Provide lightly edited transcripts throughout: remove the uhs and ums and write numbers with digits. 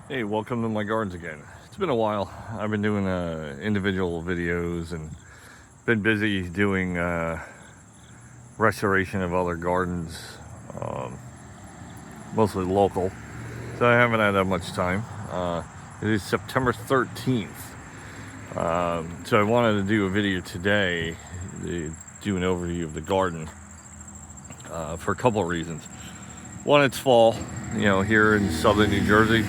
Hey, welcome to my gardens again. It's been a while. I've been doing individual videos and been busy doing restoration of other gardens, um, mostly local. So I haven't had that much time. It is September 13th. So I wanted to do a video today to do an overview of the garden for a couple of reasons. One, it's fall, here in southern New Jersey.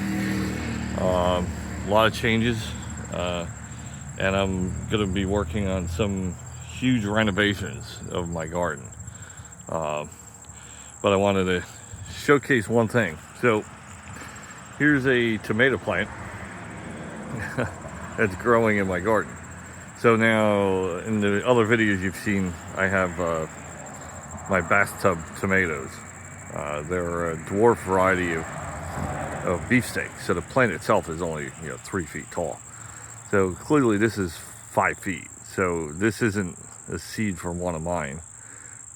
A lot of changes, and I'm going to be working on some huge renovations of my garden. But I wanted to showcase one thing. So here's a tomato plant that's growing in my garden. So now in the other videos you've seen, I have my bathtub tomatoes. They're a dwarf variety of beefsteak. So the plant itself is only 3 feet tall. So clearly this is 5 feet. So this isn't a seed from one of mine.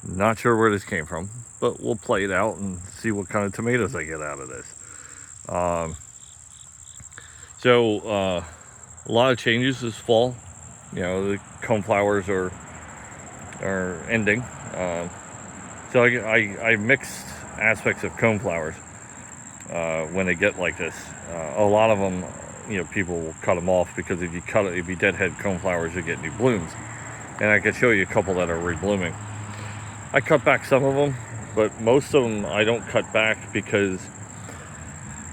Not sure where this came from, but we'll play it out and see what kind of tomatoes I get out of this. A lot of changes this fall. The coneflowers are ending. So I mixed aspects of coneflowers. When they get like this, a lot of them, people will cut them off because if you deadhead coneflowers, you get new blooms. And I can show you a couple that are reblooming. I cut back some of them, but most of them I don't cut back because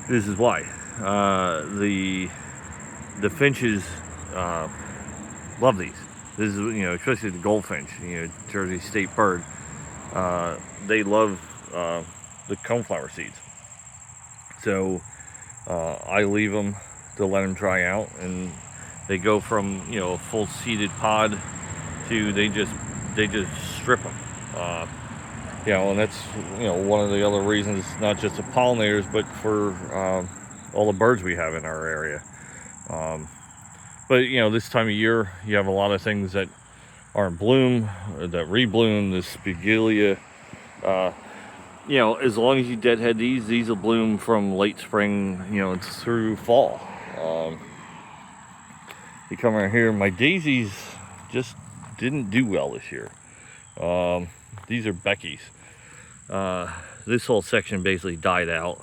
this is why. The finches love these. This is, especially the goldfinch, Jersey state bird. They love the coneflower seeds. So I leave them to let them dry out, and they go from a full seeded pod to they just strip them. And that's one of the other reasons, not just the pollinators, but for all the birds we have in our area. But this time of year, you have a lot of things that are in bloom, that rebloom. This spigelia. As long as you deadhead these will bloom from late spring, through fall. You come around here, my daisies just didn't do well this year. These are Becky's. This whole section basically died out.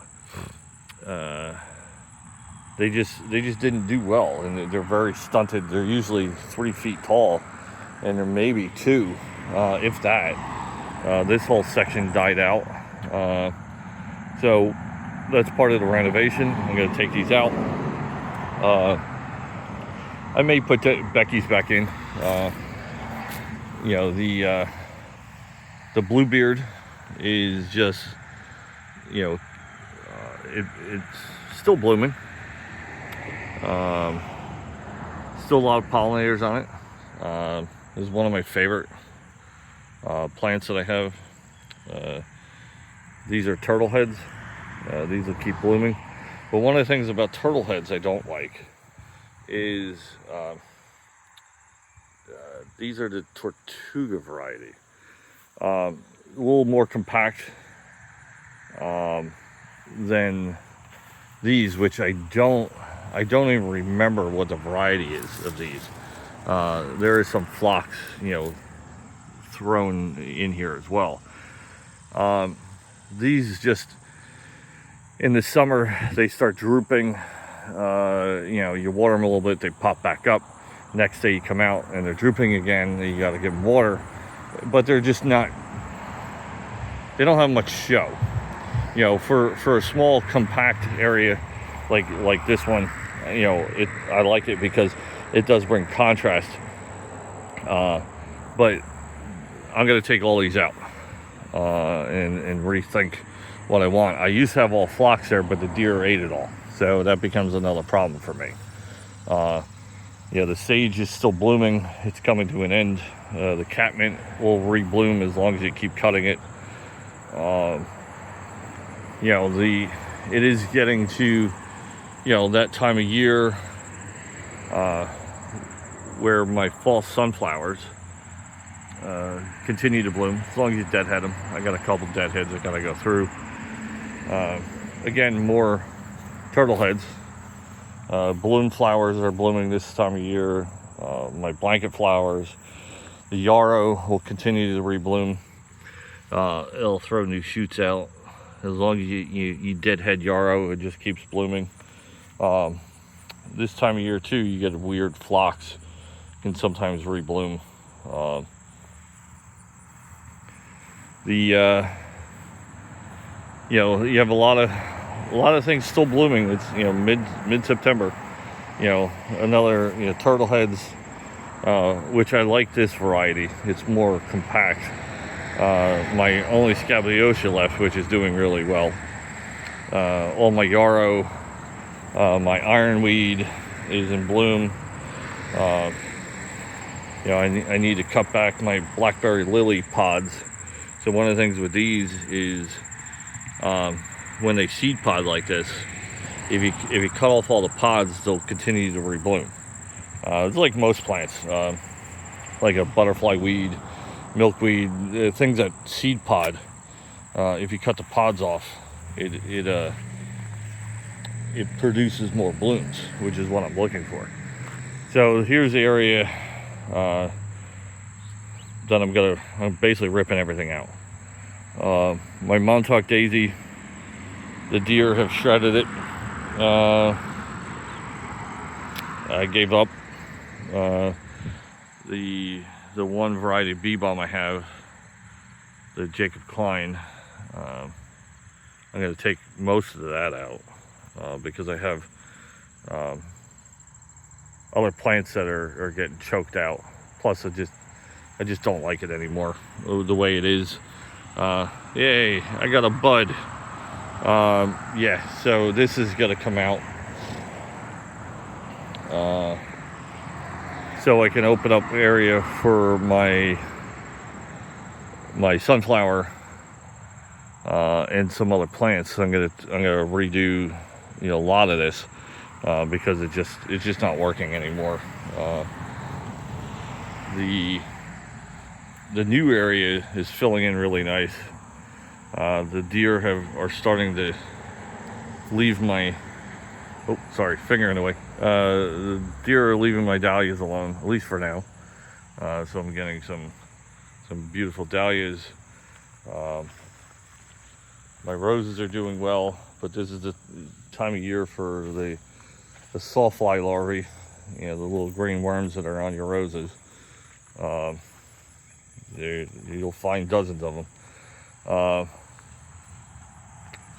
They just didn't do well, and they're very stunted. They're usually 3 feet tall, and they're maybe 2, if that. This whole section died out. So that's part of the renovation. I'm going to take these out. I may put Becky's back in. The Bluebeard is just, it's still blooming. Still a lot of pollinators on it. This is one of my favorite plants that I have. These are turtle heads. These will keep blooming. But one of the things about turtle heads I don't like is these are the Tortuga variety. A little more compact than these, which I don't even remember what the variety is of these. There is some phlox, thrown in here as well. These just in the summer they start drooping. You water them a little bit, they pop back up. Next day you come out and they're drooping again. You got to give them water, but they're just not. They don't have much show. For a small compact area like this one, I like it because it does bring contrast. But I'm going to take all these out and rethink what I want. I used to have all phlox there, but the deer ate it all. So that becomes another problem for me. The sage is still blooming. It's coming to an end. The catmint will rebloom as long as you keep cutting it. It is getting to, that time of year where my fall sunflowers continue to bloom, as long as you deadhead them. I got a couple deadheads I gotta go through. Again, more turtle heads. Balloon flowers are blooming this time of year. My blanket flowers. The yarrow will continue to rebloom. It'll throw new shoots out. As long as you deadhead yarrow, it just keeps blooming. This time of year too, you get weird phlox can sometimes rebloom. You have a lot of things still blooming. It's mid September. Another turtle heads, which I like this variety. It's more compact. My only Scabioscia left, which is doing really well. All my yarrow, my ironweed is in bloom. I need to cut back my blackberry lily pods. So one of the things with these is when they seed pod like this, if you cut off all the pods, they'll continue to rebloom. It's like most plants, like a butterfly weed, milkweed, things that seed pod. If you cut the pods off, it produces more blooms, which is what I'm looking for. So here's the area that I'm basically ripping everything out. My Montauk daisy, the deer have shredded it. I gave up. The one variety of bee balm I have, the Jacob Klein, I'm going to take most of that out because I have other plants that are getting choked out. Plus, I just don't like it anymore the way it is. Yay! I got a bud. Yeah, so this is gonna come out. So I can open up area for my sunflower and some other plants. So I'm gonna redo a lot of this because it's just not working anymore. The new area is filling in really nice. The deer are starting to leave my finger in the way. The deer are leaving my dahlias alone, at least for now. So I'm getting some beautiful dahlias. My roses are doing well, but this is the time of year for the sawfly larvae, the little green worms that are on your roses. You'll find dozens of them.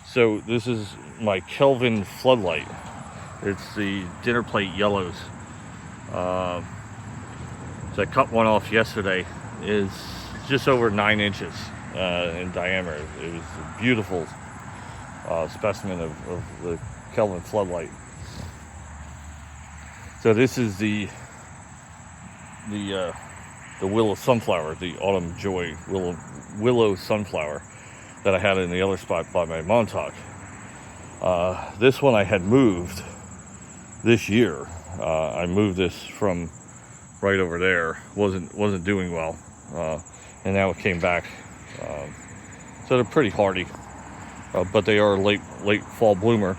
So this is my Kelvin floodlight. It's the dinner plate yellows. So I cut one off yesterday. It's just over 9 inches in diameter. It was a beautiful specimen of the Kelvin floodlight. So this is the willow sunflower, the autumn joy willow sunflower that I had in the other spot by my Montauk. This one I had moved this year. I moved this from right over there. Wasn't doing well, and now it came back. So they're pretty hardy, but they are a late fall bloomer.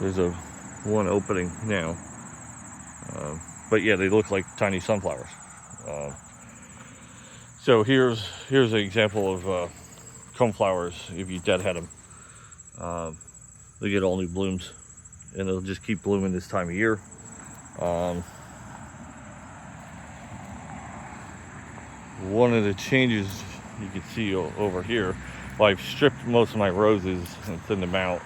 There's one opening now. But yeah, they look like tiny sunflowers. So here's an example of coneflowers. If you deadhead them, they get all new blooms, and they'll just keep blooming this time of year. One of the changes you can see over here, well, I've stripped most of my roses and thinned them out,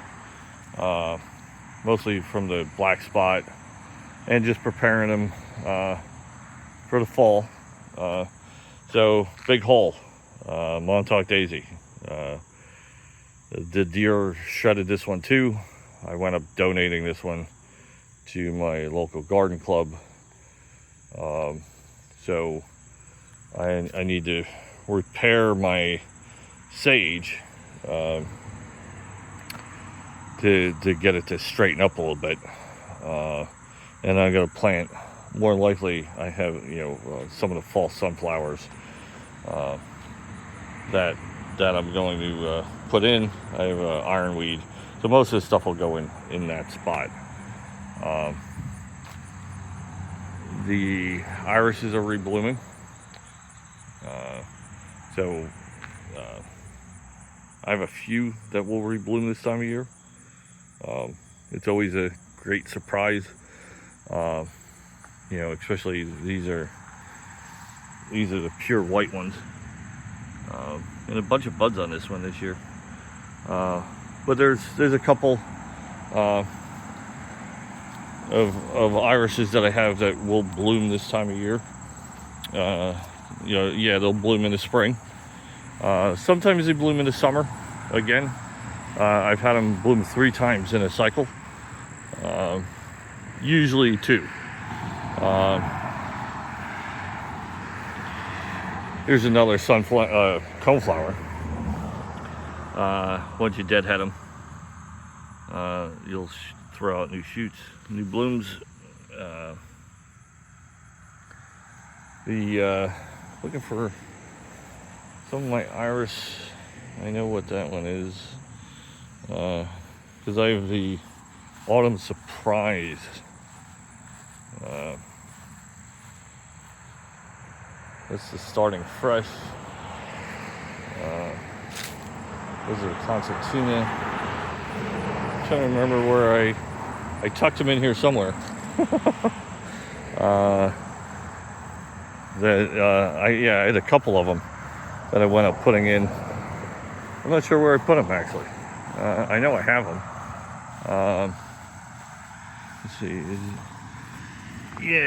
mostly from the black spot, and just preparing them for the fall. So big hole, Montauk daisy. The deer shredded this one too. I went up donating this one to my local garden club. So I need to repair my sage to get it to straighten up a little bit. And I'm going to plant, more likely I have, some of the false sunflowers that I'm going to put in. I have ironweed. So most of this stuff will go in that spot. The irises are reblooming. So I have a few that will rebloom this time of year. It's always a great surprise. Especially these are the pure white ones. And a bunch of buds on this one this year. But there's a couple of irises that I have that will bloom this time of year. They'll bloom in the spring. Sometimes they bloom in the summer again. I've had them bloom 3 times in a cycle. Usually 2. Here's another coneflower. Once you deadhead them, you'll throw out new shoots, new blooms. Looking for some of my iris. I know what that one is, because I have the Autumn Surprise. This is starting fresh. Those are concertina. I'm trying to remember where I tucked them in here somewhere. I had a couple of them that I went up putting in. I'm not sure where I put them actually. I know I have them. Let's see.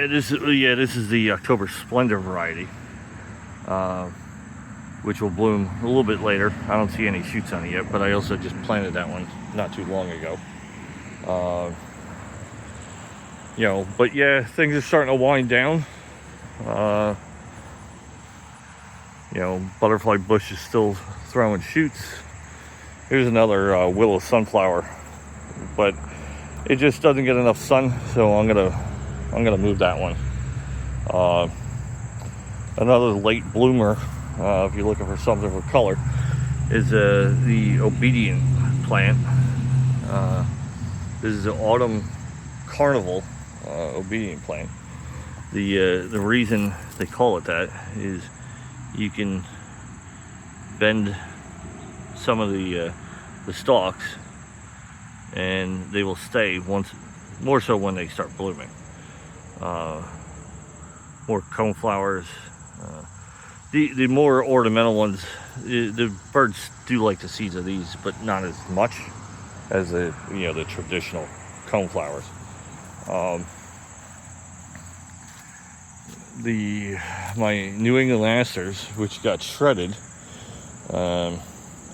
This is the October Splendor variety, which will bloom a little bit later. I don't see any shoots on it yet, but I also just planted that one not too long ago. But yeah, things are starting to wind down. Butterfly bush is still throwing shoots. Here's another willow sunflower, but it just doesn't get enough sun, so I'm gonna move that one. Another late bloomer, if you're looking for something with color, is the obedient plant. This is the autumn carnival obedient plant. The reason they call it that is you can bend some of the stalks, and they will stay more so when they start blooming. More coneflowers. The more ornamental ones, the birds do like the seeds of these, but not as much as the traditional coneflowers. My New England asters, which got shredded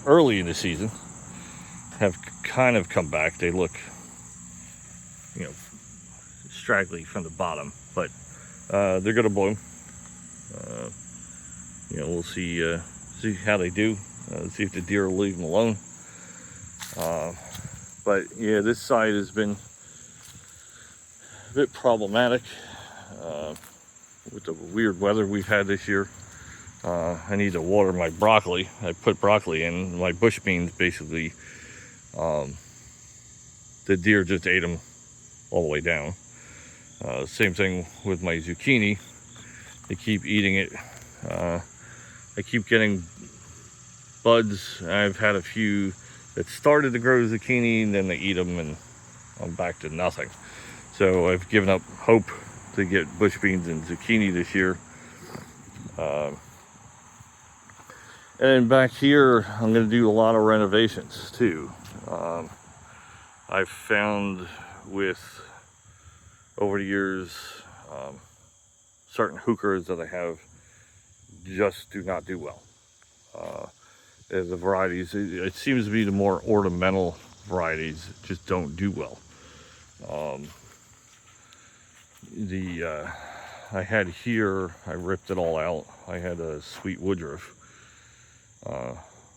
early in the season, have kind of come back. They look, straggly from the bottom, but they're gonna bloom. We'll see how they do. See if the deer will leave them alone. But yeah, this side has been a bit problematic with the weird weather we've had this year. I need to water my broccoli. I put broccoli in. My bush beans, basically, the deer just ate them all the way down. Same thing with my zucchini. They keep eating it. I keep getting buds. I've had a few that started to grow zucchini, and then they eat them, and I'm back to nothing. So I've given up hope to get bush beans and zucchini this year. And then back here, I'm going to do a lot of renovations too. I've found over the years, certain hookahs that I have just do not do well. The varieties, it seems to be the more ornamental varieties just don't do well. I had here, I ripped it all out. I had a sweet woodruff,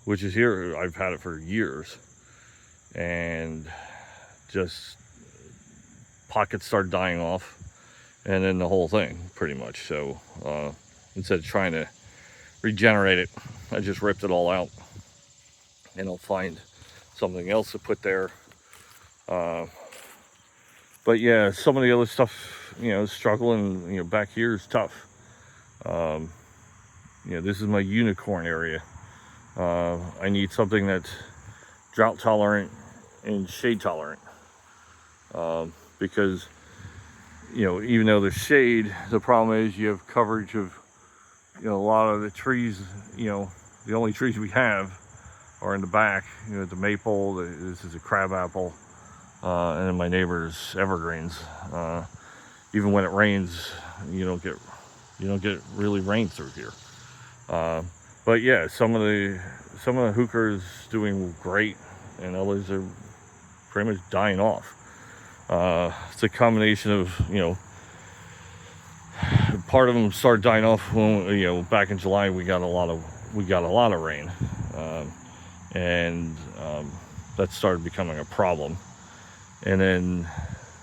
which is here. I've had it for years, and just pockets started dying off, and then the whole thing pretty much. So instead of trying to regenerate it, I just ripped it all out, and I'll find something else to put there But yeah, some of the other stuff, struggling, back here is tough. This is my unicorn area. I need something that's drought tolerant and shade tolerant. Because, even though there's shade, the problem is you have coverage of, a lot of the trees, the only trees we have are in the back, the maple, this is a crabapple, and then my neighbor's evergreens. Even when it rains, you don't get really rain through here. But yeah, some of the hookahs doing great, and others are pretty much dying off. It's a combination of, part of them started dying off when, back in July we got a lot of rain, and that started becoming a problem. And then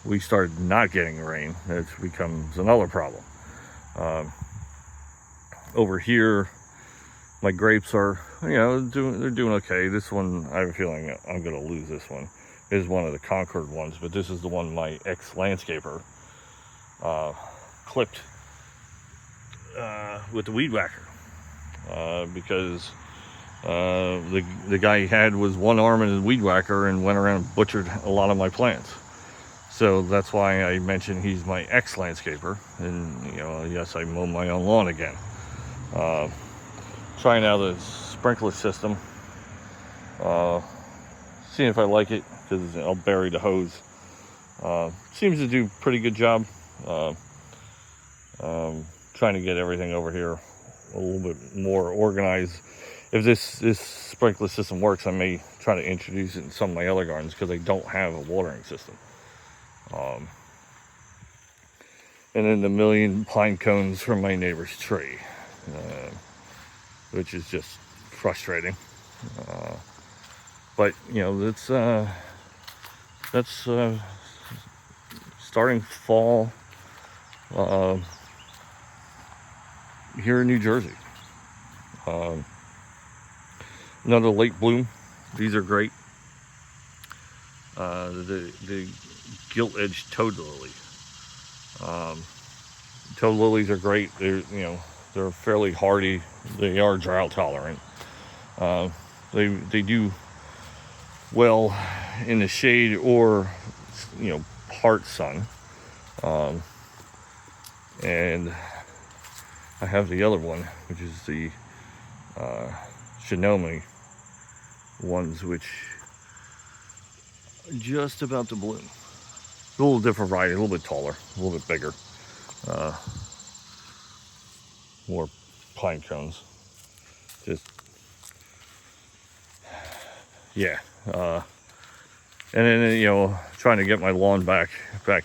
we started not getting rain. It becomes another problem. Over here, my grapes are, they're doing okay. This one, I have a feeling I'm going to lose this one. This is one of the Concord ones, but this is the one my ex-landscaper clipped with the weed whacker, because the guy he had was one arm in his weed whacker and went around and butchered a lot of my plants. So that's why I mentioned he's my ex-landscaper, and yes, I mow my own lawn again. Trying out the sprinkler system, seeing if I like it, because I'll bury the hose. Seems to do a pretty good job. Trying to get everything over here a little bit more organized. If this sprinkler system works, I may try to introduce it in some of my other gardens, because I don't have a watering system. And then the million pine cones from my neighbor's tree, which is just frustrating. But that's starting fall here in New Jersey. Another late bloom. These are great. The gilt-edged toad lily. Toad lilies are great. They're fairly hardy. They are drought tolerant. They do well in the shade or part sun. And I have the other one, which is the Shinomi ones, which are just about to bloom. A little different variety, a little bit taller, a little bit bigger, more pine cones. Just yeah. And then trying to get my lawn back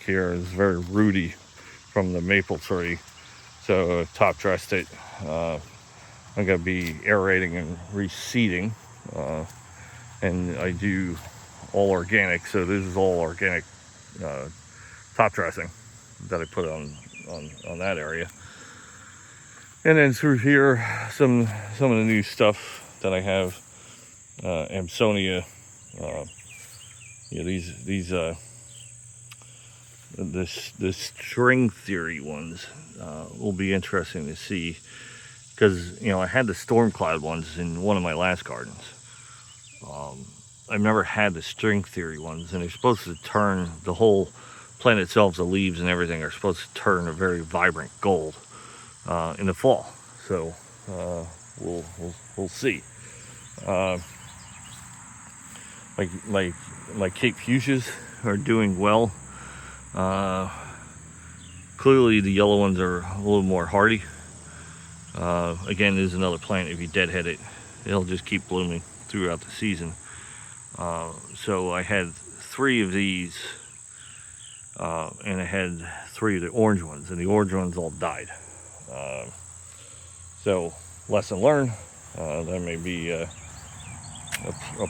here is very rooty from the maple tree, so I top dressed it. I'm going to be aerating and reseeding, and I do all organic, so this is all organic top dressing that I put on that area. And then through here, some of the new stuff that I have, Amsonia, the string theory ones will be interesting to see, because I had the storm cloud ones in one of my last gardens. I've never had the string theory ones, and they're supposed to turn the whole plant itself, the leaves and everything are supposed to turn a very vibrant gold in the fall. So we'll see. My Cape fuchsias are doing well. Clearly the yellow ones are a little more hardy. Again, this is another plant, if you deadhead it, it'll just keep blooming throughout the season. So I had 3 of these, and I had 3 of the orange ones, and the orange ones all died. So lesson learned. That may be a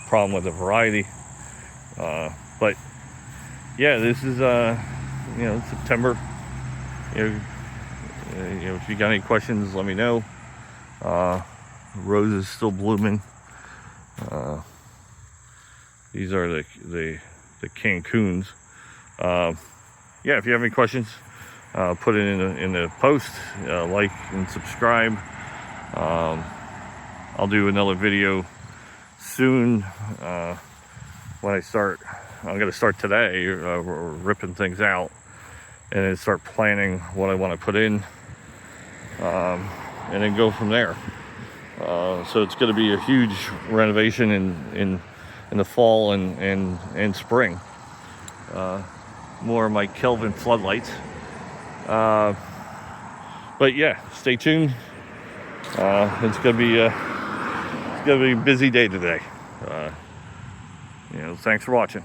problem with the variety. But yeah, this is September. If you got any questions, let me know. Rose is still blooming. These are the the Cancuns. Yeah, if you have any questions, put it in the post, like and subscribe. I'll do another video soon when I start. I'm going to start today ripping things out and then start planning what I want to put in, and then go from there. So it's going to be a huge renovation in the fall and spring. More of my Kelvin floodlights. But yeah, stay tuned. It's going to be a busy day today. Thanks for watching.